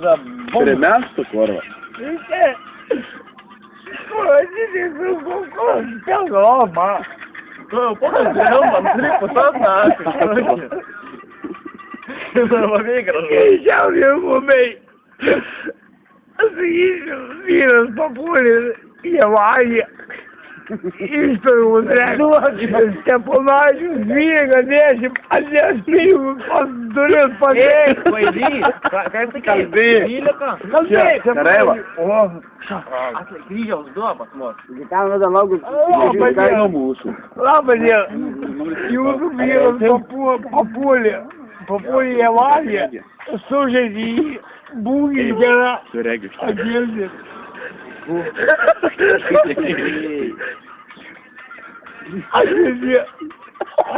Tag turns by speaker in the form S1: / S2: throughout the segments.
S1: za bomba.
S2: Primestų korva.
S1: O, man. Tu jau ponas geriau man turi pusas naktį. Labai gražu.
S3: Šiaurė mumai. Sakyčiau, vyras papuolė į avariją. Ištarus reikštas Steponavičius 12 atneš pinigus pas duris padėjai.
S1: Kvailys. Kaip tai kalbėjai? 12?
S3: Kalbėk.
S2: Karaiva.
S1: Atlaik kryžiaus duo pas mus.
S4: Gitano Dalagus.
S2: Kaino mūsų.
S3: Labą dieną. Jūsų vyras papuolė į avariją. Sužeidė jį. Būkit gera.
S2: Suregiu.
S3: Atgirdit.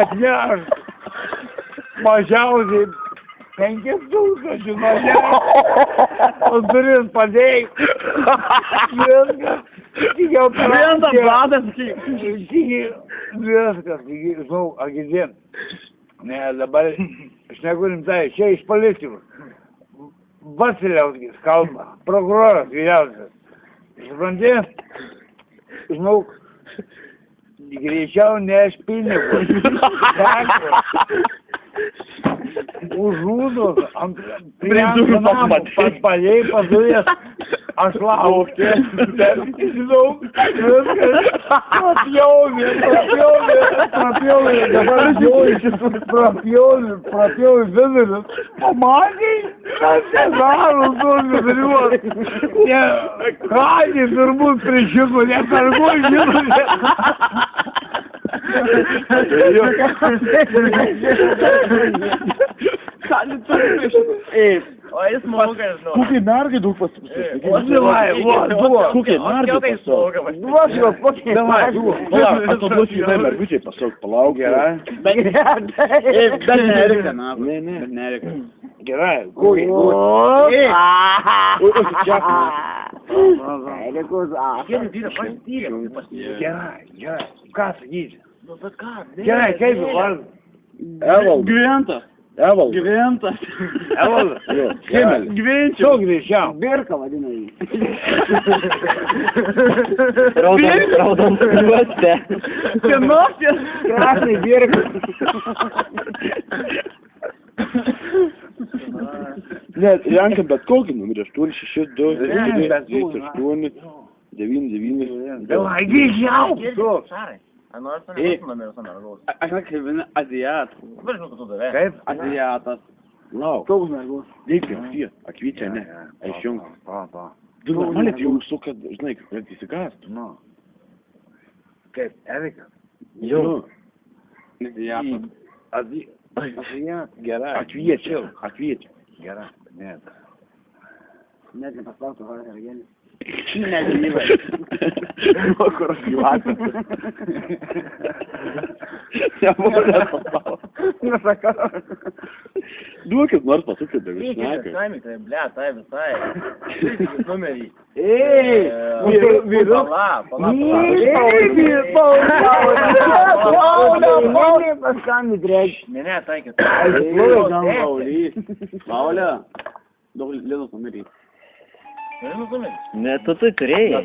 S3: Atneš mažiausiai 5,000 mažiausiai. O duris padėjai. Viskas. Tik operacija. Viskas. Žinau, agidien. Ne, dabar šneku rimtai. Čia iš policijos. Vasiliauskis kalba. Prokuroras vyriausias. Supranti? Žinau, greičiau neš pinigus. Užūdos ant namų palei pazujas. Aš laukiu. Žinau, viskas. Prapjovė. Dabar prapjovė vidurius. Pamatei? Kas čia daro su viduriuos? Kądį turbūt prišiko, netarguoju vidurius.
S1: Kądį turi prišiko. O jis moka, žinau.
S2: Kokie mergai daug pasipasakė. Kokie mergai pasakė.
S3: Davai.
S2: Palauk, aš paduosiu vienai mergučiai pasakė. Palauk, gerai.
S4: Bet nereikia, na.
S2: Ne.
S3: Gerai.
S2: Oi,
S3: Gerai. Ką sakysi?
S1: Nu, bet ką?
S3: Gerai, kaip vardas?
S2: Evaldas.
S4: Gyventas.
S2: Evaldas.
S4: Gyventas.
S3: Evaldas?
S2: Himelis.
S4: Gyvenčiau.
S3: Daug greičiau.
S4: Birka vadina jį.
S5: Raudon juoste.
S4: Senosios. Krasnai birka.
S2: Net renkam bet kokį numerį. 8, 6, 2, 9, 8, 9, 9.
S3: Davai, greičiau.
S1: Šarai. Ar nors to nebūtų numeris ant mergaus?
S4: Aš kaip vadina Azijatas.
S1: Dabar žinau, kad tu davė.
S3: Kaip?
S4: Azijatas.
S2: Lauk.
S4: Toks mergus.
S2: Reikia, tie. Akvyčia, ne. Aiškiau. Du normaliai tai jūsų, kad, žinai, kad įsigastų.
S3: Nu. Kaip? Erika?
S2: Jo.
S4: Azijatas.
S3: Azijat. Gerai.
S2: Akvyčia.
S3: Gerai. Ne.
S4: Net nepaspaustų varą hergelis.
S2: Nežinai. Nuo kur aš gyvatė.
S4: Nesakau.
S2: Duokit nors pasukit, bet
S1: Reikia,
S2: šneka.
S1: Saimi, tai ble, tai visai. Reikia numerį. Ne, taikit.
S4: Paulė. Daug Linos numerį.
S1: Linos numerį.
S5: Ne, tu turėjai.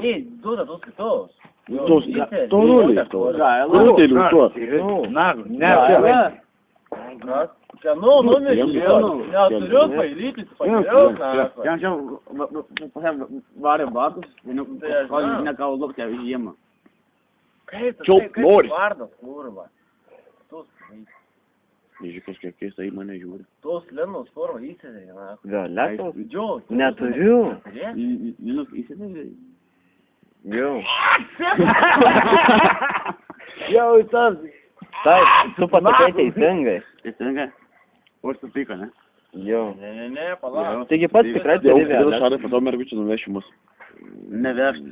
S1: Ei, duoda tos kitos.
S2: Tos, toruliai tos. Rutelių tos.
S1: Nu, numerį. Neturiu pailyti, pageriau.
S4: Jam čia varė batus, nekau lukti žiemą.
S1: Kaip
S2: nori.
S1: vardas, kurva. Tos,
S2: Nežiūrėk, kažkiek keista į mane žiūri.
S1: tos Linos kurva įsidė.
S5: Violetos?
S1: Jo.
S5: Neturiu.
S4: Linos įsidė.
S5: Jau.
S3: Jau tas.
S5: Taip, tu pasakai teisingai.
S4: Teisingai. O supyko, ne?
S5: Jau.
S1: Ne, palauk.
S5: Taigi pats tikrai
S2: Jau,
S5: turi
S2: kodėl
S5: Violetą.
S2: šarai po to mergučių nuveši mus?
S4: Neveš.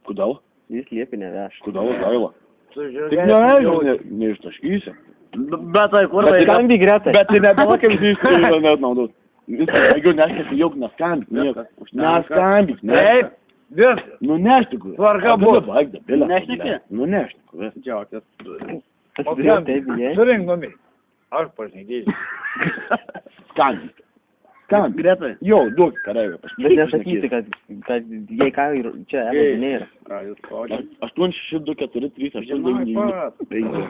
S2: Kodėl?
S5: Jis liepė neveš.
S2: Kodėl gaila? Tik
S3: Sužiūrėk.
S2: neištaškysi.
S4: Bet tai kur
S2: Bet
S5: Skambi Gretai.
S2: Bet tai nebuvo, kaip išskaitai net naudot. Jeigu neškėsi, jau neskambik niekas. Neskambik,
S3: Taip. Viskas.
S2: Nu neštik.
S3: Tvarka bus.
S4: Nešneki?
S2: Nu neštik.
S4: Džiaukės.
S3: O
S5: Taip, jie.
S3: surink numerį. Aš pašnekėsiu.
S2: Skambik. Kam?
S4: Gretai.
S2: Jo, duok kareivę.
S5: Bet nesakysi, kad jei ką, čia Evaldo nėra.
S2: 86243899.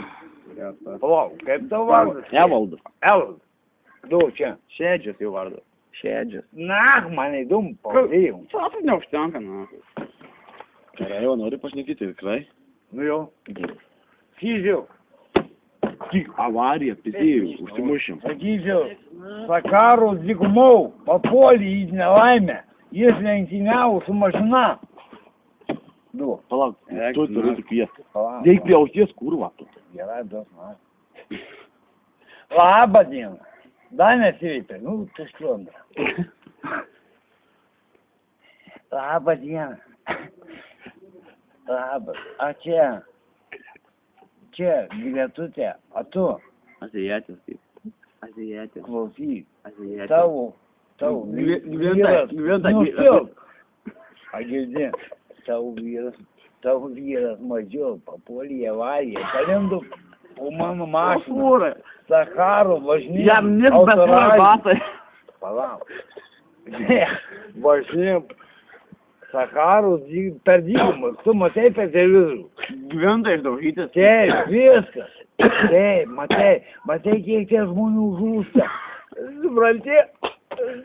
S3: Palauk, kaip tau vardas?
S5: Evaldas.
S3: Evaldas. Du čia.
S4: Šedžias jau vardas.
S5: Šedžias.
S3: Na, man įdomu, pavadėjau.
S4: Sapas neužtenka, na.
S2: Kareivą nori pašnekėti, tikrai?
S3: Nu jau. Sakysiu,
S2: Tik avarija, pisėjau, užsimušėm.
S3: sakysiu, Sakaros dykumau papuolė į nelaimę. Jis lenktyniavo su mašina. Du.
S2: Palauk, tu turi tik vietą.
S3: Palauk.
S2: Neik prie ausies, kurva. tu.
S3: Gerai, duos man. Labą dieną. Dar nesiveipė, nu, tu šlondra. Labą dieną. Labas. A čia. Čia, gretutė. A tu,
S4: Azijietis, taip. Azijietis.
S3: klausyk.
S4: Azijietis.
S3: Tavo
S4: Gyventai.
S3: Nustok. A girdi, tavo vyras mažiau papuolė į avariją. Palindo po mano mašiną.
S4: Fūra.
S3: Sakaro važinėjom.
S4: Jam net bet batai.
S3: Palauk. Ne, važinėjom. Sakaros per dykumus. Tu matei per televizorių.
S4: Gyventai išdaužytis.
S3: Taip, viskas. Taip, matei, kiek tie žmonių žūsta. Supranti,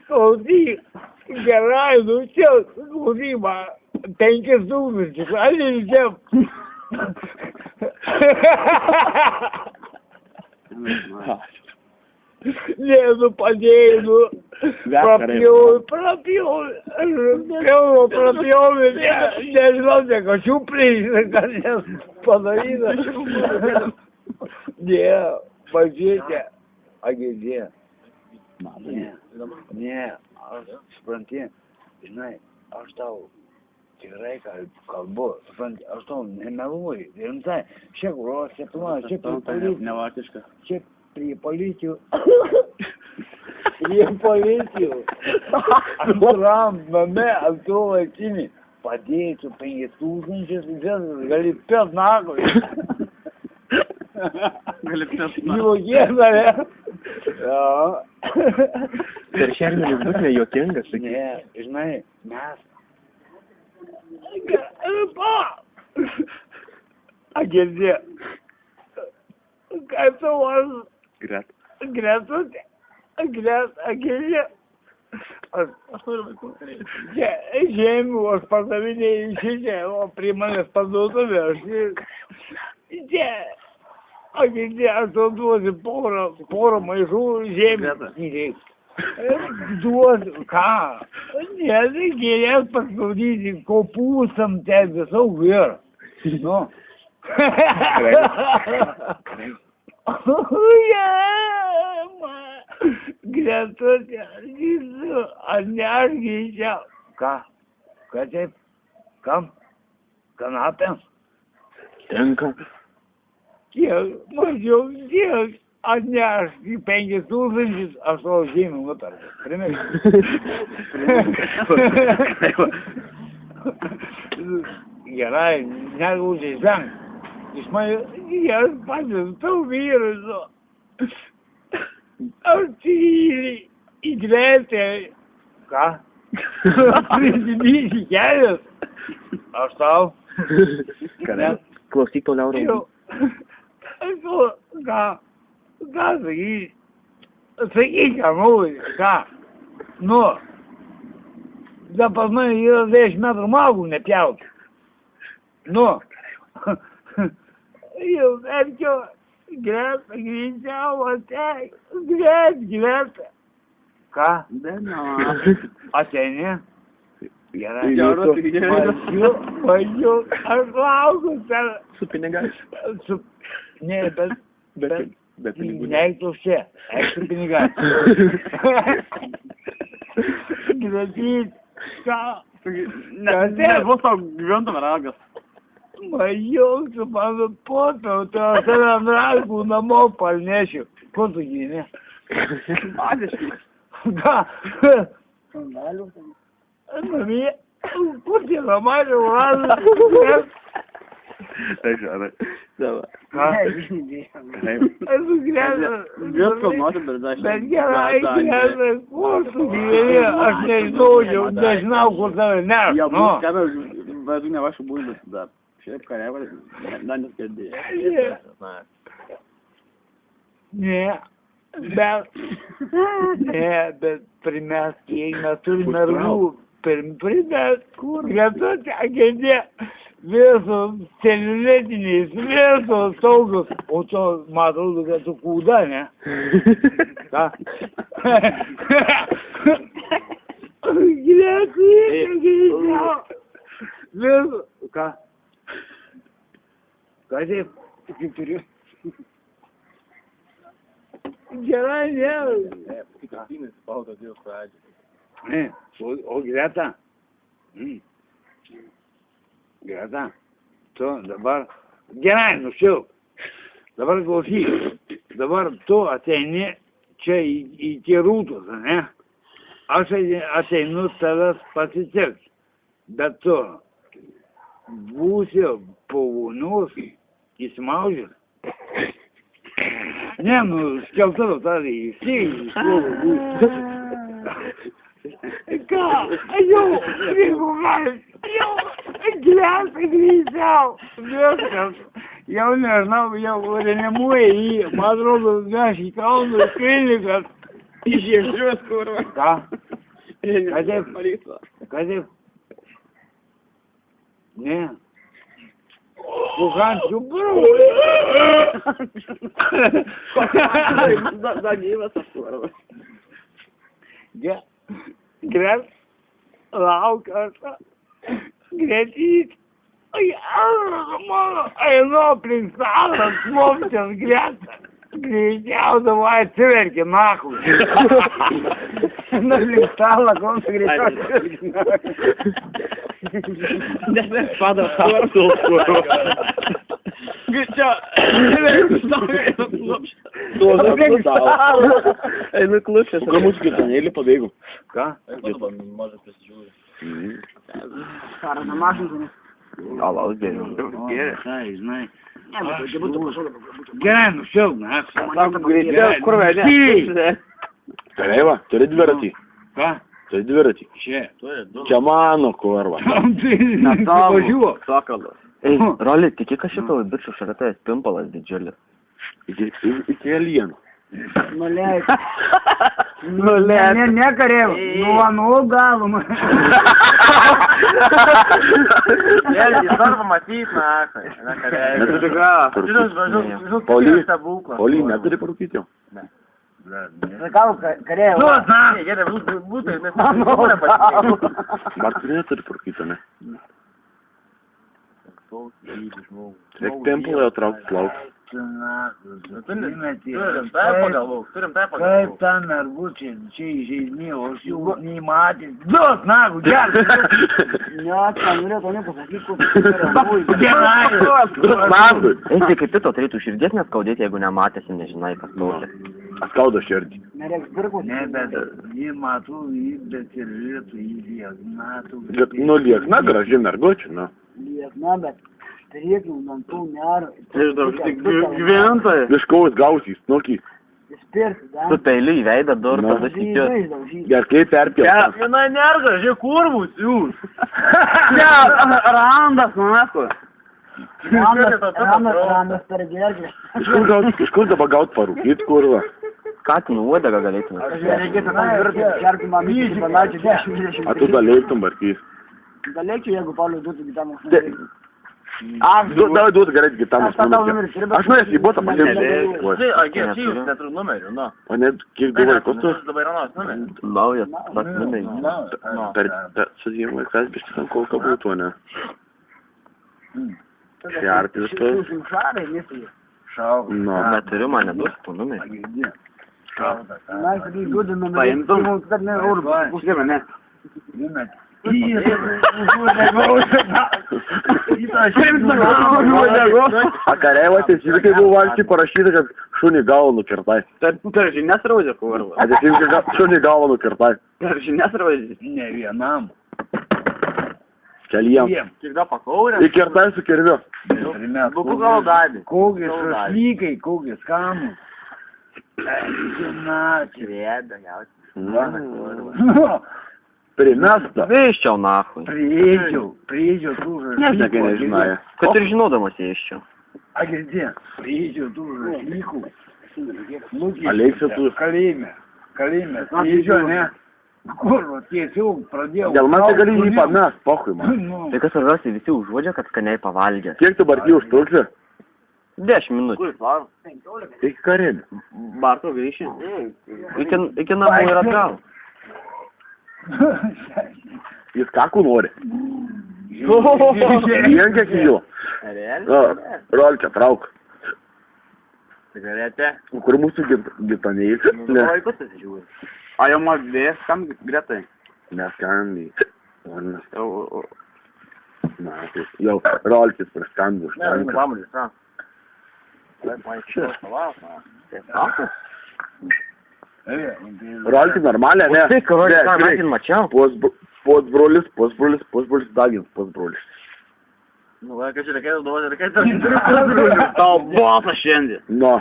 S3: klausyk, gerai, nu čia, klausyk, man 5000, aš čia. Ne, nu padėjai, nu, prapjauj, nežinau, ne kažkių priešinai, kas jas padaryta. Ne, pažiūrėkite, agėdė. Ne, aš supranti, žinai, aš tau tikrai kalbu, supranti, aš tau nemeluoju, rimtai, čia kuros, čia planas, čia policijų.
S4: Nevartiška.
S3: Čia prie policijų. Prie policijų. Antram name, antru laikinį. Padėsiu 5000, viskas gali pėt nago.
S4: Gali pėt nago.
S3: Juokės, ne? Jo.
S5: Per šermenis bus nejuokingas, sakyk.
S3: Ne, žinai, mes. Agėdė. Kaip tau vardas? Gretutė. Agėdė. Aš noriu vaikų. Čia žemių, aš pardavinėjau šičia, o prie manęs parduotuvė, čia. Agėdė, aš tau duosiu porą maišų žemių. Duosiu, ką? Ne, tai gėlės paskaudyti, kopūstam ten visau vyr. Nu. Gretutė, atnešk čia. Ką? Ką taip? Kam? Kanapėms?
S5: Tenka.
S3: Kiek, mažiau, kiek atnešk į 5000, aš tavo žemių nutarsiu. Gerai, negaužiai ženk. Iš manęs patys tau vyrus. Aš tyliai įdrėtė. Ką? Prisidysi kelias. Aš tau.
S5: Klausyk toliau, Raudų.
S3: Ką sakyk? Sakyk, ką nori, ką? Nu. Da pas mane yra 10 metrų magų nepjauti. Nu. Jau verkiu, Greta, greičiau, ateik. Greta. Ką? Ateini? Gerai. Važiu, aš laukiu tave.
S5: Su pinigais.
S3: Ne,
S5: Bet pinigų.
S3: Neik tu čia, eik su pinigais. Gratyt, ką?
S4: Ne, vos tau gyventam ragas.
S3: Važiuok su mano popiau, tai aš tave ant ragų namo parnešiu. Ko tu gini?
S4: Magiškai.
S3: Ką? Namie, kur tie namai ragų?
S5: Davai.
S1: Esu grėsas.
S4: Viskas nori, bet aš...
S1: Bet gerai, grėsas, kur tu gyveni, aš nežinau, jau nežinau, kur tave neš.
S4: Jo,
S1: Nu.
S4: bet ne vašu bulbės dar. Šiaip kariavai, dar neskaidėjai.
S1: Bet primest, jei mes turime mergų, primest, greta tekėdė, visos celiulietiniais, visos saugus, o to, matau, kad tu kūda, ne? Ką? Greta, visos, ką? Ką taip? Kaip turiu? Gerai, ne. O Greta, Greta, tu dabar, gerai, nušilk, dabar klausyk, dabar tu ateini čia į Rūtus, ne? Aš ateinu tavęs pasitikti, bet tu būsi po vonios įsimaužęs. Ne, skeltuvą tada įsijai, Ką? Jau, gyvensi grįžčiau. Viskas. Jau nežinau, jau reanimuoja jį. Man atrodo, mes į Kauno klinikas.
S4: Išėžiuos, kurva.
S1: Ką? Ką taip? Ką taip? Ne. Kukančių brū.
S4: Zagyvas aš kurva.
S1: Gret, lauk aš. Gretys. Mano, einu aplink salą, smopčias Greta. Greičiausia, va atsiverkė, nakui. Aplink salą, klausia greičiausia.
S4: Nes pada
S5: Einu klupšęs.
S2: Kokia mūsų gitanėlį pabėgų?
S1: Ką?
S4: Mažas prisižiūrė.
S1: Karas nemažintų.
S5: Alaus geriau.
S1: Žinai. Gerai, nušilk, ne?
S5: Kur vedė?
S2: Kareiva, turi dviratį.
S1: Ką?
S2: Turi dviratį.
S1: Čia.
S2: Čia mano kurva.
S1: Važiuok.
S5: Sokalas. Ei, Roli, tiki, kad šito bičių šaratais pimpalas didžiulis.
S2: Iki alienų.
S1: Nuleik. Ne, Kareiva. Nuo galo.
S5: Svarbu matyt, na, Kareiva.
S2: Pauly, neturi parūkyti jau.
S1: Sakau, Kareiva. Duos, na.
S5: Gerai, būtų, nes
S2: Martų neturi parūkyti, ne? Reik tempulą jau traukti plaukus.
S5: Turim tai pagalvok.
S1: Kaip ten mergučiai, čia įžeidinėjo, aš jų neįmatęs. Duos, nagu, gerai. Ne, ką norėtų nepasakyti, kur
S2: Nagui.
S5: Ei, tai kaip tu turėtų širdies neskaudėti, jeigu nematėsi, nežinai, kas tausia.
S2: Skauda širdį.
S1: Ne, bet jį matau, bet ir žiūrėtų, jį lieknatų.
S2: Nu, liekna graži mergučių, nu.
S1: Liekna, bet turėtų dantų nėra.
S5: Gyventojai.
S2: Viškaus gausys, snukį.
S5: Tu peiliu į veidą dur, tada sikiu.
S2: Gerkliai perpjautas.
S5: Viena nerga, žiūrėk, kurvus jūs. Ne, randas, numesko.
S1: Randas per gerklę.
S2: Iš kur dabar gaut parūkyt, kurva?
S5: Katinų uodegą galėtume.
S1: Reikėtų tam virti, šerti man myšį, panačiai 10-20.
S2: A tu galėtum barkys.
S1: Galėčiau, jeigu Pauliui duotų gitamus.
S2: Davai duotų gerai gitamus numerį. Aš norėsiu į botą pasimti.
S5: Čia jūs neturiu numerių, nu.
S2: O ne, kiek du vaikus tu?
S5: Dabar yra numeris. Naujas, pats numeris.
S2: Per sudėjimą vaikas biškis ant kolka būtų, ne? Šertis tu?
S1: Šarai, nesai.
S2: Nu.
S5: Neturiu, man neduos tų numerį.
S1: Na, sakai, duodu numerį. Paimtum. Kad ne, urba. Uždėmė, ne.
S2: A Kareiva teisingai buvo valčiai parašyta, kad šunį galvą nukirtai.
S5: Per žinias raudė, kurva.
S2: A teisingai šunį galvą nukirtai.
S5: Per žinias raudė.
S1: Ne vienam.
S2: Keliem.
S5: Kiek pakaurė?
S2: Ir kertai su kirviu.
S1: Primės.
S5: Buku gal davė.
S1: Kokie šašlykai, kokie skanus. Žinačiai.
S5: Rėda, jauti.
S2: Primesta.
S6: Vėščiau, nahui.
S1: Priėdžiau tų žašlykų.
S2: Niekai nežinai.
S6: Kad ir žinodamas vėščiau.
S1: A girdė, priėdžiau tų žašlykų.
S2: Aleksė tu.
S1: Kalėjime. Priėdžiau, ne? Kur, tiesiog pradėjau.
S2: Gal man tai gali jį pamest, pochui man.
S1: Nu,
S6: Tai kas svarbiausia, visi užuodžia, kad skaniai pavalgė.
S2: Kiek tu bartį užtruksi?
S6: 10 minučių.
S2: Iki karinį.
S5: Barto grįši.
S6: Iki namų ir atgal.
S2: Jis kakų nori. Vien kiek į jo. Rolkę, trauk.
S5: Cigaretė.
S2: Kur mūsų gitanėjai? Ne.
S5: Vaikus pasižiūrė.
S4: A jau man vės, kam gretai?
S2: Neskambiai. Na, tai jau rolkis praskambų.
S5: Pamulis, na.
S2: Rolkis normaliai, ne?
S6: Tai, karolį, ką
S2: gerai.
S6: matin mačiau?
S2: Pusbrolis dagins, pusbrolis.
S5: Nu, va, kad čia reikėtų duoti, reikėtų.
S4: Tau bosas šiandien.
S2: No.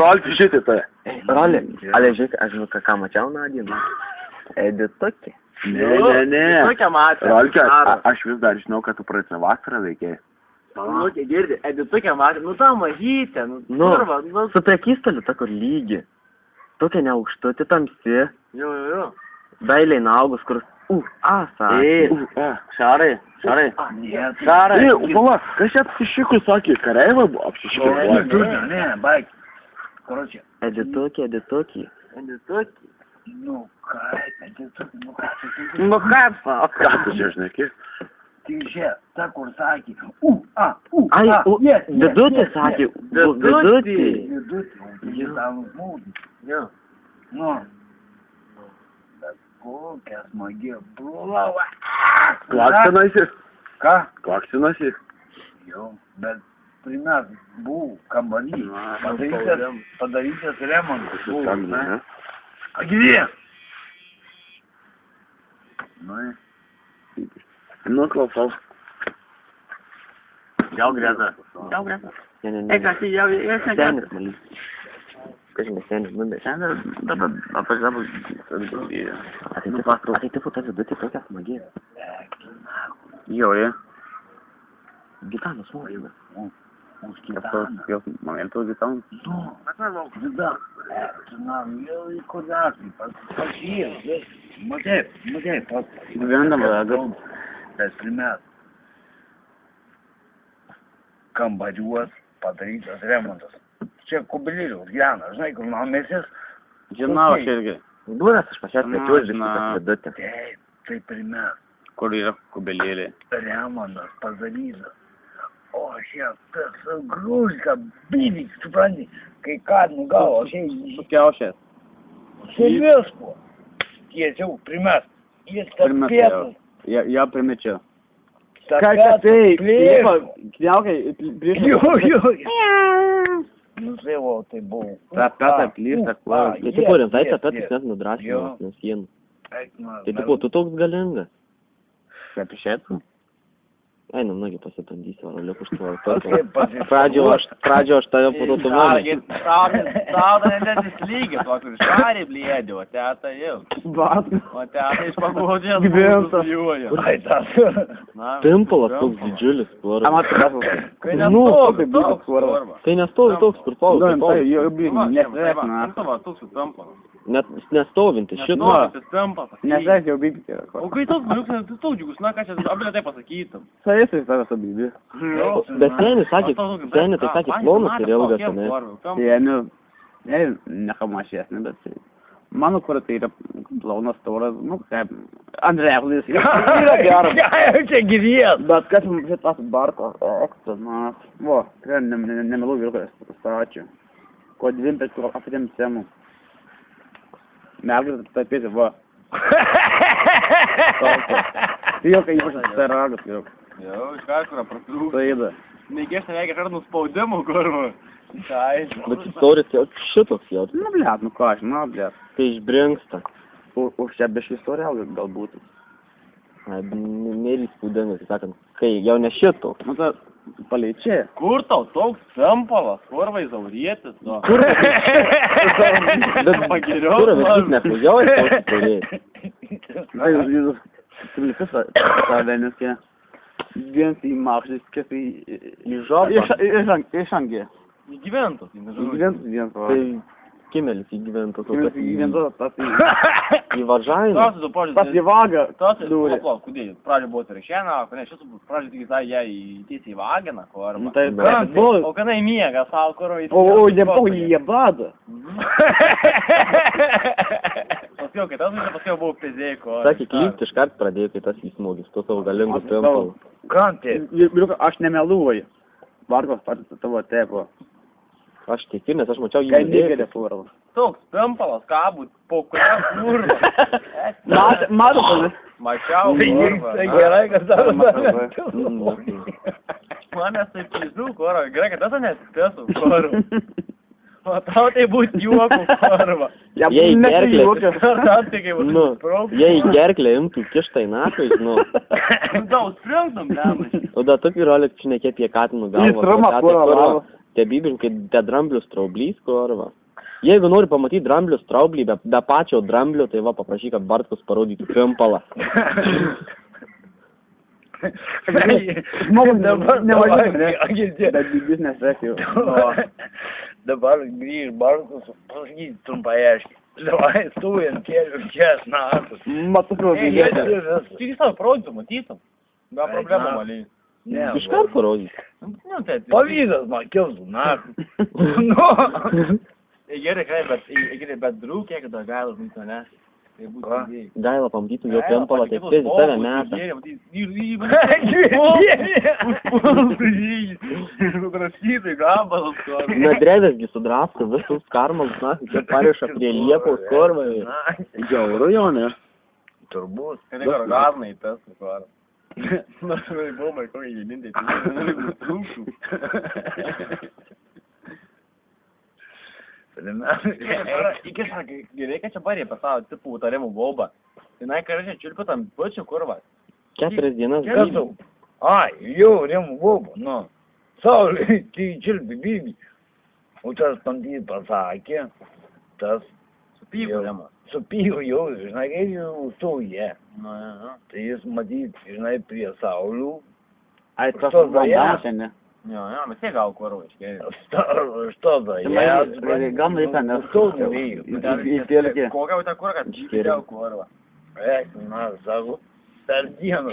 S2: Rolkis šitai tai.
S6: Roli, ale žiūrėk, aš žinau, ką mačiau nadieną. Editokė.
S2: Ne.
S5: Tokia matė.
S2: Rolkė, aš vis dar žinau, kad tu praeitą vasarą veikėjai.
S5: Nu, tai girdi, editukė matė. Nu, ta mažytė,
S6: Nu, su prekystaliu ta kur lygi. Tokia neaukštuoti, tamsi.
S5: Jo.
S6: Dailiai naaugus, kur...
S4: Šarai.
S2: Ei, upala, kas čia apsišikui sakė? Kareiva apsišikui?
S1: Ne, baig. Короче.
S6: Editokė.
S1: Ну,
S4: Nu, kaip sa?
S2: Ką tu čia žinai?
S1: Ты же так kur sakė.
S6: Ai, vidutė sakė. Vidutė.
S5: Jo.
S1: Nu. Bet kokia smagi brulava.
S2: Klaksinasi?
S1: Ką?
S2: Klaksinasi?
S1: Jo, bet primės buvo kambarys. Padarytas remontas.
S2: Skambina, ne?
S1: A gyvė?
S2: Nu, klausau.
S5: Gal greta.
S6: Ne.
S5: Eka, tai jau,
S6: Senis, malys. Kažin, senis, nubės.
S4: Dabar apvažiavau.
S6: Tai tipo ta vidutė tokia smagi.
S4: Jo, jie.
S6: Gitanos mokymas.
S1: Už Gitaną.
S4: Jos momentų gitam.
S1: Nu, vida. Eu e cuidado, paciência. Matei,
S4: Gyvendama,
S1: bet primės. Kambariuos padarytas remontas. Čia Kubiličiaus gyvena, žinai, kur namėsis.
S4: žinau, aš irgi.
S6: Būras aš pačios pečiuos,
S4: Na.
S6: žinai, vidutė.
S1: Taip, tai primės.
S4: Kur yra kubelėlė.
S1: Remontas padarytas. O šią grūžką, bivik, supranti, kai kadnų gavo,
S4: Sukiaušės.
S1: čia visko. Tiesiog primės. Jis tapėtas.
S4: Ja primečiau.
S1: Tapėtas plėško.
S4: Kniaukai, prieš...
S1: Jo. Nu, tai va, tai buvo.
S4: Tapėtas plyšta, kuo.
S6: Tai tipo rimtai tapetas net nudrasinimas nuo sienų. Tai tipo, tu toks galingas.
S4: Kaip išėtų?
S6: Einam, nagi pasibandysiu, ar liuk už tavo
S1: Kaip
S6: Pradžio aš tave fototuoju.
S5: Tau dar net įslygė, to kur šarį blėdė, o teta jau. O teta iš pabūdžio.
S4: Gyventa.
S1: Ai, tas.
S6: Pimpolas toks didžiulis, svarbu.
S4: Amat,
S5: Kai
S6: Nu,
S5: nestovi,
S4: tai būtų
S5: toks
S4: svarbu.
S5: svarbu.
S6: Tai nestovi toks, kur pavau.
S4: jo, nesveikina.
S5: Toks sutampa.
S6: Net nestovintis, šit.
S5: Nenorintis tampa.
S4: Nesveik jau bybti.
S5: O kai toks maliukas, tai taudžiukus, na ką čia, abelė tai pasakytum.
S4: Jis iš tavęs abybė.
S6: Bet senis sakė, senis tai sakė plonas ir ilgas, ne?
S4: Tai, nekamašesnė, bet mano kur tai yra plonas tauras, nu, kaip Andrejus. Yra geras.
S1: Čia gyvės.
S4: Bet kas man šitas barko ekstra, na, vo, tikrai nemilau vilkas stačiu. Ko dvimpės, kur apatėm semų. Mergas tapėsi, va. Tai jau, kai ypač tai ragas, jau.
S5: Jau, iš karto pratrūk.
S4: Tai įda.
S5: Neigės neveikia kartų nuspaudimų, kur va.
S6: Bet istorijos jau šitoks jau.
S4: Nu, blėt, nu ką aš, nu, blėt.
S6: Tai išbrinksta.
S4: Už čia biškį istoriją galbūt.
S6: Nėra įspūdingas, sakant, kai jau ne šito.
S4: Nu, tai palei čia.
S5: Kur tau toks sempalas, kur vaizdaurietis, nu?
S6: Kur?
S5: Pagiriau,
S6: Kur vis nepažiauja, toks turėjai.
S4: Na, jūs visą savęs, kai vienas į makštis, kaip į žopą. Iš angė.
S5: Įgyventas,
S4: Vienas.
S6: Tai kimelis įgyventas.
S4: Įgyventas, tas
S6: Į varžavimą.
S5: tas tu pažiūrėjai.
S4: tas į vagą.
S5: Tas
S4: Dūrė.
S5: palauk, kodėl? Pradžio buvo trišiena, o ne, šis pradžio tik tą ją įteisė į vaginą, ko arba.
S4: Tai
S5: O kada įmiega, savo kuro į...
S4: O, jie bada.
S5: Paskiau, kai tas žaidė, paskiau buvo pėdėjai, ko...
S6: Sakė, klypti iškart pradėjo, kai tas įsmogis, tu savo galingus pimpalus.
S3: Kam tai?
S4: Aš nemeluoju. Vargos patys tavo tėvo.
S6: Aš tikiu, nes aš mačiau jį.
S4: Kai negalė fūrą.
S5: Toks pimpalas, ką būt, po kurią kurvą.
S4: Matot,
S5: Mačiau kurvą.
S3: Tai gerai, kad tavo
S5: Manęs taip pizdu, kurva. Gerai, kad tas nesipėsų, kurva. O tau tai būt juokų, kurva.
S6: Jei gerklė,
S5: Ar tas tai kaip
S6: nu,
S5: būt
S6: jei gerklė imtų kištai nakais, nu,
S5: Tau springtum, nemas.
S6: o da tu pirolė šnekė apie katinų galvą.
S4: Jis rama, kurva.
S6: Te bibinkai te dramblių straublys, kurva. Jeigu nori pamatyti dramblių straublį be pačio dramblio, tai va paprašyk, kad Bartkus parodytų pimpalą.
S4: Žmogus nevažiuoja, bet jis nesveikia jau.
S3: Dabar grįž Bartkus, pasakyt trumpai aiškiai. Davai, stūjant kelių česnakus.
S4: Matukas žiūrėti.
S5: Tik savo parodytum, matytum. Be problemų, maliai.
S3: Ne,
S6: Iškart parodyt.
S5: Nu, tai...
S3: pavydas man kiltų, na. Nu.
S5: Gerai, bet drūkė, kada gali būti, ne? Tai būtų idėjai.
S6: Gaila pamatytų jo pimpalą, tai spėsi tave metą.
S5: Nudraskytai gabalas,
S6: Medrėdėsgi sudraptų visus karmalus, na, čia pariša prie Liepos korvą.
S2: Žiauru, jo, ne?
S3: Turbūt.
S5: Tai orgazmai tas, kur. Na, švai, bombai, kokį vienintai, tai trūktų. Iki sakė, gerai, kad čia barė apie savo tipų utarimų baubą. Tai na, kai čia čiulpiu tam pačiu kurvą.
S6: 4 dienas.
S3: Kas tau? Ai, jau, rimų bobo, nu. Saulė, tai čiulpi bibi. O tas pantyt pasakė, tas
S5: Supyko, Rema.
S3: supyko jau, žinai, kaip jau stoja.
S5: Nu, ja.
S3: Tai jis matyt, žinai, prie saulių.
S4: Ai, tas
S3: Što za ja?
S4: šiandien.
S5: Jo, mes tiek gal kurvą iškėlė.
S3: Što za ja?
S4: Gan reikia, nes
S3: Što za ja?
S4: įpilkė.
S5: Kokia jau ta kurva, kad iškėliau kurvą.
S3: Eik, na, sako, per dieną.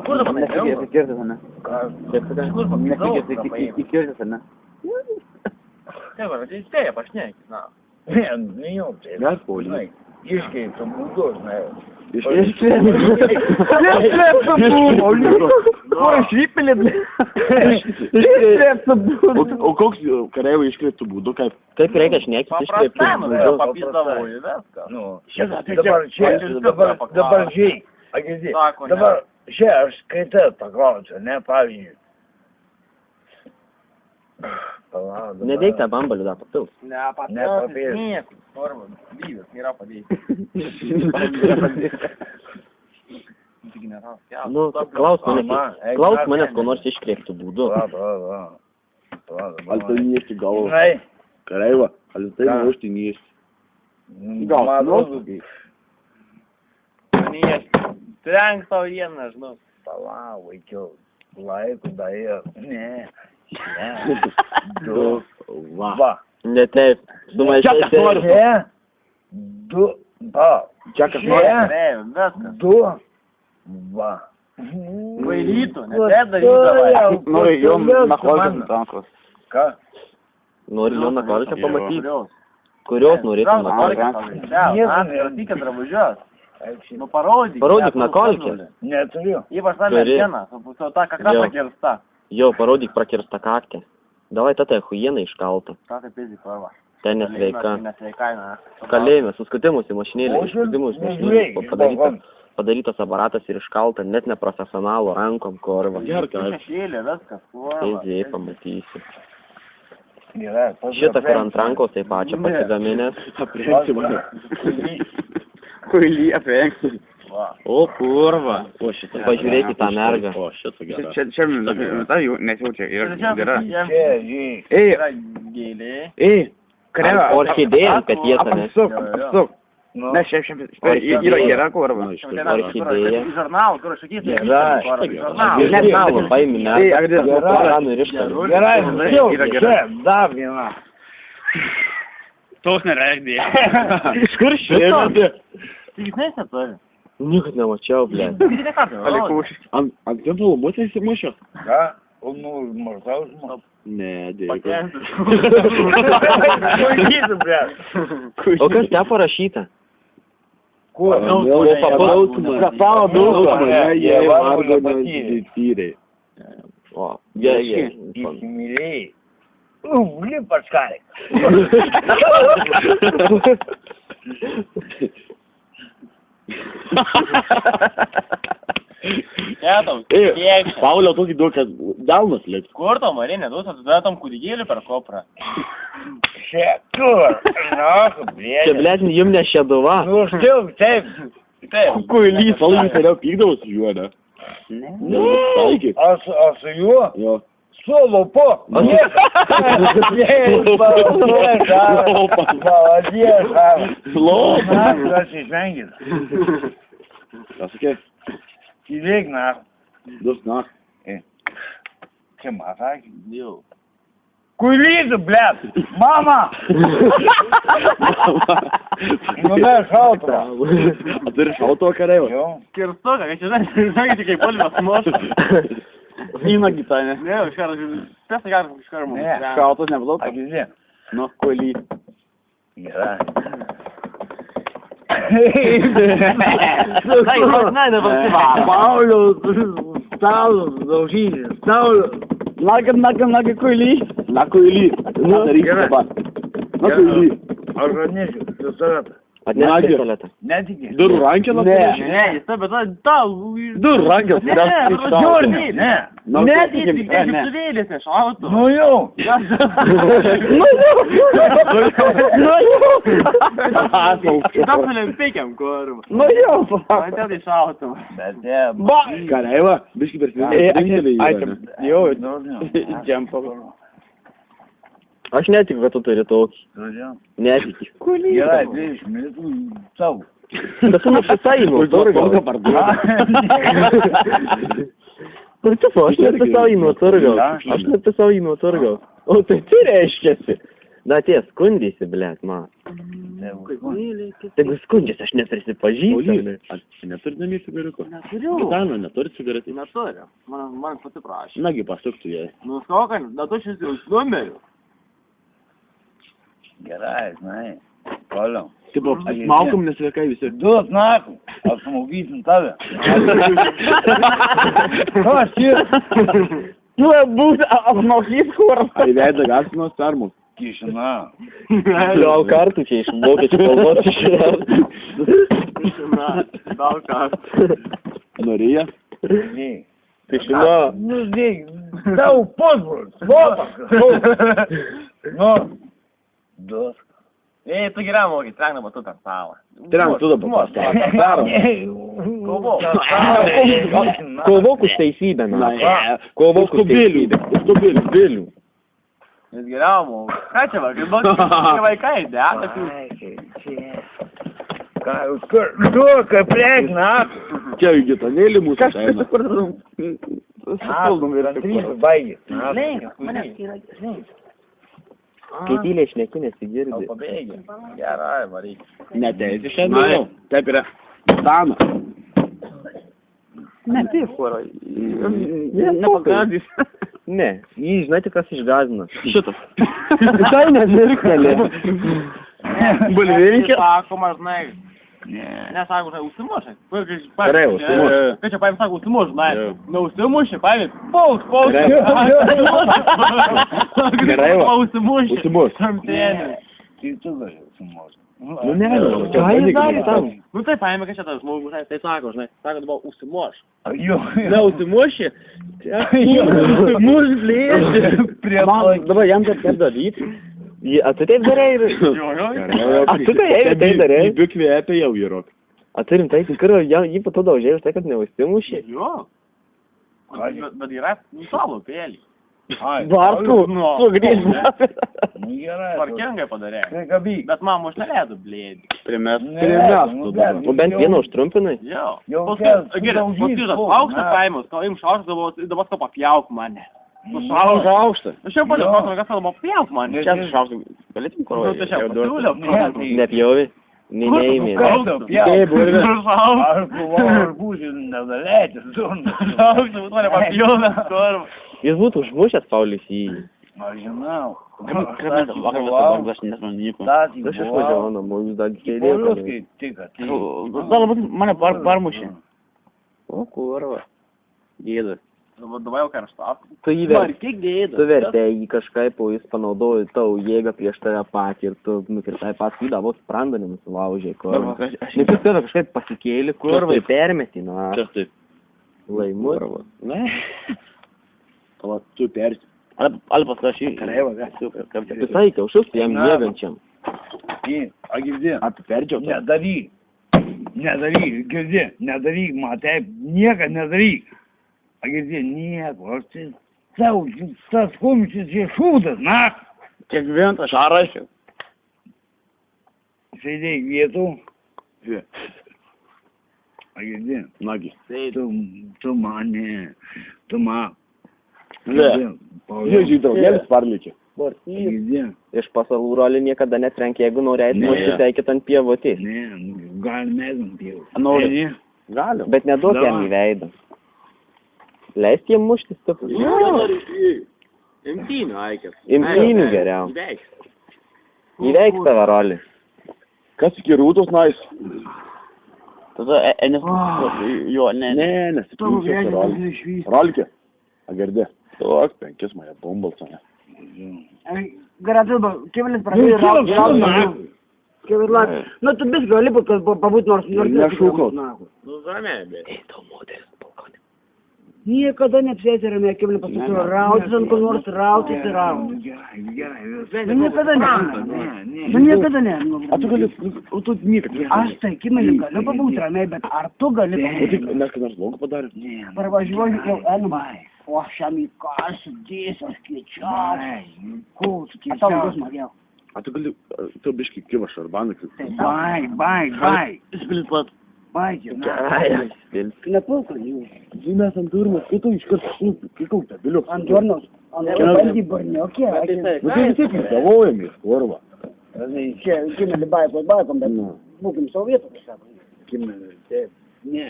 S5: Kur dabar
S4: Nesikėsi kirtis, ne?
S5: Kur papildau?
S4: Nesikėsi kirtis, ne?
S5: Taip, tai įspėja, pašnekis, na.
S3: Ne, jau, tai.
S2: Gal poli.
S3: Žinai, iškeiptų būdu, žinai.
S4: Kur išvypilė, ble? Iškrėptų būdų.
S2: O koks kareivo iškrėptų būdu, kaip?
S6: Kaip reikia šnekti,
S5: Paprastai, nu, tai
S6: iškreipti.
S5: papizdavau į viską.
S3: Nu,
S5: tai
S3: dabar čia, dabar žiai, agizdi,
S5: Sako, ne.
S3: dabar čia aš skaitau tą klausiu, ne, pavyzdžiui. Palauk, dabar.
S6: Nedeik tą bambalių dar papils.
S3: Nepapils.
S5: Niekur, kurva, vyras, nėra padėjai. Tik nėra.
S6: Nu, klaus manęs, ko nors iškreiptų būdu.
S2: Al tai niesti galvo.
S3: Žinai,
S2: Kareiva, al tai nešti niesti.
S3: gal, nu,
S5: Trenk tau vieną, žinau.
S3: palauk, vaikiau, laiku daėjo, ne, du, va.
S6: Ne taip, sumaišai.
S3: Čia, du, va.
S2: Čia kas
S3: Čia,
S5: Viskas.
S3: du, va.
S5: Kvailytų, nedarydavai.
S4: Nori jo nakvalkės rankos.
S3: Ką?
S6: Nori jo nakvalkę pamatyti. Kurios norėtum nakvalkę?
S5: Tikė drabužios. Nu parodyk.
S6: Parodyk nakvalkę.
S3: Neturiu.
S5: Ypač tą
S6: Turi.
S5: merginą, su ta kakra
S6: Jo.
S5: pakirsta.
S6: Jo, parodyk prakirstą kaktę. Davai tą huieną iškaltą.
S5: Ką tai pizdi kurva?
S6: Ten nesveika.
S5: Nesveikai, na.
S6: Kalėjime, suskutimus į mašinėlį, suskutimus į mašinėlį. Padarytas aparatas ir iškalta, net neprofesionalo rankom korva.
S5: Šešėlė, viskas, kurva.
S6: Teizėjai pamatysi.
S3: Gerai,
S6: Šitą, kur ant rankos taip pačią pasigaminęs.
S2: Aprengti mane.
S4: Kuilį aprengti.
S5: Va.
S6: O, kurva.
S2: O, šitą.
S6: Pažiūrėk į tą mergą.
S2: O, šitą gerą.
S4: Čia minutą jau nesijaučia. Yra gera.
S1: Čia, žiūrėk.
S4: Ei,
S5: Yra gėlė.
S4: ei, kareva.
S6: Orchidėja ant peties, ne?
S4: Apsuk. Ne, šiaip. Yra kurva.
S6: Orchidėja.
S5: Žurnalą, kur aš sakysiu.
S6: Jūs net navo, paimi
S4: Ei,
S6: mergą.
S4: Agdės,
S6: Paranų rištą.
S1: Gerai, jau,
S4: Yra gera.
S1: čia, dar viena.
S4: Tos nereikdė.
S6: Iš kur šitą?
S5: Jis nesituri.
S6: Niekad nemačiau, ble.
S4: Palikau.
S2: Ant templo lubos įsimušio?
S1: Ką? O, nu, maždaug žmogus.
S2: Ne, dėkui.
S1: Puikysiu, ble.
S6: O kas ten parašyta?
S1: Kuo?
S2: Savo daugumą, jie vargo tyriai.
S6: O, gerai.
S1: Įsimylėjai. Ugli paškarė.
S2: Paulio tokį daug, kad delnas liks.
S5: Kur to Marinė, duos atiduotam kūdikėlį per koprą.
S1: Čia, kur? Na,
S6: Čia,
S1: blėdė.
S6: ble, jum ne šeduva.
S1: Nu, štai, taip.
S5: Taip.
S2: Kuilys, palai seniau pykdavos su juo, ne? Ne.
S1: O su juo?
S2: Jo.
S1: Su lopu. Kas išvengit?
S2: Ką sakė?
S1: Įveik, na.
S2: Dus nacht.
S1: Čia matai? Jau. Kuilysų, blėt! Mama! Nu, da, šautuvą.
S2: A turi šautuvą kareiva?
S1: Jo.
S5: Kirstuką, kad čia žinai, kaip polimas moša.
S4: Įnagi tai, ne?
S5: Ne, iš karto, pėsą kartą iš karto mums.
S1: Ne.
S4: Šautas neblauk.
S1: Akizė.
S4: Nu, kuilį.
S1: Gerai.
S4: Paulius, Saulius, daužysis. Saulius. Nagi, kuilį.
S2: Na kuilį. Na daryk dabar. Na kuilį.
S1: Aš atnešiu, pistoletą.
S6: Atnešk pistoletą.
S1: Netikė.
S2: Durų rankelą turi?
S5: Ne, jis ta, bet tau.
S2: Durų rankelą.
S5: Ne, ne.
S4: Netikim,
S5: Kaip
S4: ne.
S5: suvėlės nešautų.
S1: Nu jau.
S5: Tam olimpikiam, kur.
S4: Nu jau,
S5: Man ten išautų.
S1: Bet ne.
S2: Kareiva, biški per
S4: Jau,
S1: Daugiau.
S4: džempo.
S6: Aš netikiu, kad tu turi tokį.
S1: Daugiau.
S6: Netikiu.
S1: Gerai, 20 minutų savo.
S6: Bet tu написай ему, turgau. Nu, tipo, aš napisau jį nuo turgau. Aš napisau jį nuo turgau. O tai tai reiškiasi. Da, tie skundėsi, blėt, man. Tegu skundžiasi, aš neprisipažįstu.
S2: Neturi namie cigariuko?
S5: Neturiu.
S2: Gitano, neturi cigaretį?
S5: Neturiu. Man pati prašė.
S2: Nagi, pasuktų jai.
S5: Nu, skokan, na tu šis jau numeriu.
S1: Gerai, žinai. Toliau.
S2: Tipo, malkom nesveikai visi.
S1: Duot naku, apsmaugysim tave. Ko šis?
S4: Tu būsi apmaukys kur.
S2: Ai, veidą gasinos permų.
S1: Kišina.
S6: Gal kartų čia iš vokiečių kalbos išėjau.
S5: Gal kartų.
S2: Norėjo?
S1: Žiūrėk.
S6: Tišina.
S1: Nu, žiūrėk, tau pusbrol, svopas. Nu, duot.
S5: Ei, tu gerai mokai, trenk dabar tu per salą.
S2: Trenk, tu dabar pastarom.
S6: Kovok už teisybę, na. Kovok už teisybę.
S2: Stubėlių.
S5: Jis geriau mokai. Ką čia va, kaip vaikai, deda,
S1: Ką jūs kur? Duoka, priek, na.
S2: Čia į gitanėlį mūsų eina.
S1: Supuldum ir antrys baigė.
S6: Kai tyliai šneki nesigirdi.
S5: pabėgė. Gerai, varyk.
S2: Neteisi šiandien jau. Taip yra. Stana.
S4: Ne, taip, kur. Nepagradys.
S6: Ne, jį žinai tik kas išgazina.
S2: Šitas.
S6: Visai nevirknelė.
S4: Bulvininkė.
S5: Sakoma, žinai. Nesako, žinai, užsimušai.
S6: Gerai, užsimuš.
S5: Kai čia paėmė, sako, užsimuš, žinai. Neužsimušai, paėmė, paus.
S6: Gerai, va.
S5: Užsimušai.
S2: Užsimuš.
S5: Samtėnė.
S1: Tai tu gali sumos.
S6: Nu, ne, ką jis darė tam?
S5: Nu, tai paėmė, kad čia tas žmogus, žinai, tai sako, žinai, sako, dabar užsimuš.
S1: Jo.
S5: Neužsimuši? Mūs blėži.
S6: Dabar jam taip kaip daryti. A tu taip darai ir...
S5: Jo.
S6: A tu taip darai?
S2: Įbiu kvėpė jau įrok.
S6: A turim tai tikrą, jį po to daužė už tai, kad neužsimušė.
S5: Jo. Bet yra savo pėlį.
S6: Bartų, sugrįžt.
S3: Nu gerai.
S5: Tvarkingai padarė.
S3: Prikabyk.
S5: Bet mama užneleido, blėdi.
S6: Primestų dabar. O bent vieną užtrumpinai?
S5: Jo.
S3: Jau
S5: Gerai, paskui tas aukštas kaimas, to im šaukštas, dabar ką papjauk mane.
S6: Aukštas.
S5: Aš jau padėjau, kas kalba, papjauk mane.
S6: Čia šaukštas. Galėtum koruoti?
S5: Tai čia pasiūliau.
S6: Nepjovi? Neįmė.
S3: Taip, aš buvau arbūzį nedalėtis,
S5: Šaukštas, būt mane papjauk, korva.
S6: Jis būtų užmušęs Paulius į jį.
S3: Aš žinau.
S4: Aš nesmanau nieko.
S3: Tas
S6: Aš išvažiavau namo, jūs dar sėdėjo.
S3: Poliuskai tik atėjo.
S4: Galbūt mane parmušė.
S6: O, kurva. Gėdas.
S5: Dabar jau karštas.
S6: Tu vertė jį kažkaip, o jis panaudojo tavo jėgą prieš tave patį ir tu nukirtai paskui davo sprandą nenusilaužė. Nes jis tave kažkaip pasikėlė, kurva, permetį, na.
S2: Čia taip.
S6: Laimu.
S2: Ne. Tava, tu persi.
S4: Alpas aš jį.
S6: Visai kiaušus jam mėgančiam.
S3: Girdė.
S2: Apiperdžiau to.
S3: Nedaryk. Nedaryk, girdė. Nedaryk, matai, nieką nedaryk. Girdė, nieko. Aš tai tau, tas kumštis čia šūdas, na.
S4: Kiekvieną šarašiau.
S3: Sėdėk vietų. Girdė.
S2: Nagi.
S3: Tu mane. Tu man.
S2: Jėžiai draugėlis parlikė.
S3: Girdė.
S6: Iš pasalų rolį niekada netrenkė, jeigu norėjai užsiteikit ant pievotės.
S3: Ne, gal mes ant pievų.
S4: Nori.
S2: Galim.
S6: Bet neduok jam į veidą. Leisk jam muštis stiprus.
S4: Imtynių aikės.
S6: Imtynių geriau. Įveiks tave rolį.
S2: Kas iki rūtos nais?
S4: Tada enes... Jo, ne.
S2: Ne, nesipinsiu rolį. Rolkė. Agardė. Tok, 5 mane bombalsane.
S1: Garantūba, kivelis pradėjo rauti. Nu, tu bis gali pabūt nors
S2: Nešūkau.
S4: Nu, zamė, bet.
S1: Niekada neapsėsirame, kivelis pasakėjo rautis ant ko nors, rautis ir rautis.
S3: Gerai.
S1: Nu, niekada ne. Nu, niekada ne.
S2: A tu gali, o tu niekad.
S1: Aš tai kimelį galiu pabūti ramiai, bet ar tu gali
S2: O tik, mes ką nors blogo padarė?
S1: parvažiuoju jau enumai. O aš jam į kasą dėsiu, aš kviečiu. Kul, a tau bus smagiau.
S2: A tu gali, tu biški kiva šarbaną,
S3: Bai.
S4: Spilis pat.
S3: Baigė.
S1: Nepulk ant jų.
S2: Mes ant durimo, kitų iškart, kitų debilių.
S1: Ant durnos. Ant durnos barniokė.
S2: Nu tai vis tiek įsavojamės, kurva.
S1: Čia kimelį baikom, bet būkim savo vietų, kaip sako.
S3: Kimelį, taip. Ne.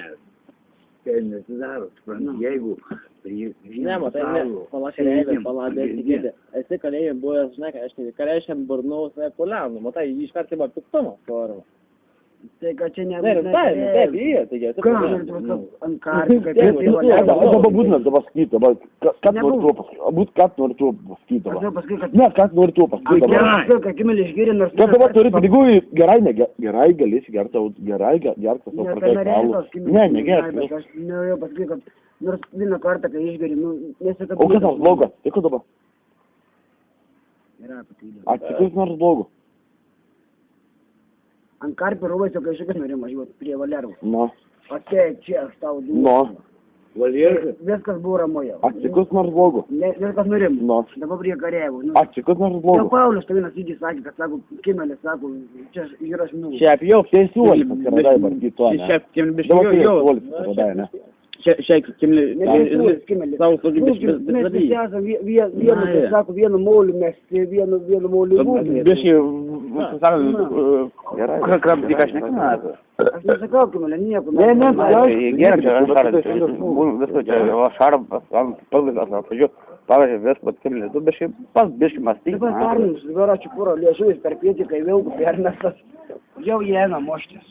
S3: Tai nesidaro, suprantu, jeigu...
S7: Ne, matai, ne, palauk, esi kalėjime buvęs, žinai, ką aš kalėšiam burnaus polianų, matai, jį iškart ima piktumą, korva.
S1: Tai ką čia
S7: Ne, taip, jie, taigi, esi
S1: ant kartų, kaip
S2: Dabar būtina dabar sakyti, dabar, ką nori tuo pasakyti, būt ką nori tuo pasakyti dabar.
S1: paskui, kad...
S2: Ne, ką nori tuo pasakyti dabar.
S1: Kad kimelį išgėrė, nors...
S2: Kas dabar turi pinigų, gerai, gerai galėsi gerti, gerai gerti savo pradėti alų. Ne, negerti.
S1: Aš norėjau pasakyti, kad nors vieną kartą, kai išgėrė, nu, nesakau...
S2: O kas nors blogo? Tai ko dabar?
S1: Yra patylė.
S2: Atsikas nors blogo.
S1: Ant karpių rūvaisio, kai išgės norėjau važiuoti prie Valervų.
S2: Nu,
S1: Atei čia, aš tau duodu.
S2: nu,
S1: Viskas buvo ramoje.
S2: atsikas nors blogo.
S1: Viskas nurim.
S2: Nu,
S1: Dabar prie Karevų.
S2: atsikas nors
S1: Jau
S2: blogo.
S1: Paulius tai vienas lygis sakė, kad sako, kimelis sako, čia yra žinau.
S6: Šiaip jau,
S2: Teisuolis pasiradai vartyti to, ne?
S4: Šiaip, kimli
S2: Dabar
S4: biški,
S2: teisuolis pasiradai, ne?
S4: Šiaip, kimli,
S1: Kimelis.
S4: savo saugi
S1: Mes visi esame vienu, kaip sako, vienu moliu, mes vienu moliu būdami.
S4: biški, gerai. Krabdi kažnekina.
S1: Aš nesakau, kimelė, nieko.
S6: Gerai, čia aš viską čia, o šarą, palgas, aš pažiūrėjau, pavyzdžiui, vis, bet kaip lietu, biški mąstyk.
S1: Dabar tarnus, dabar ačiū pūro, liežuvis per pietį, kai vilkų permestas. Jau jėna moštis.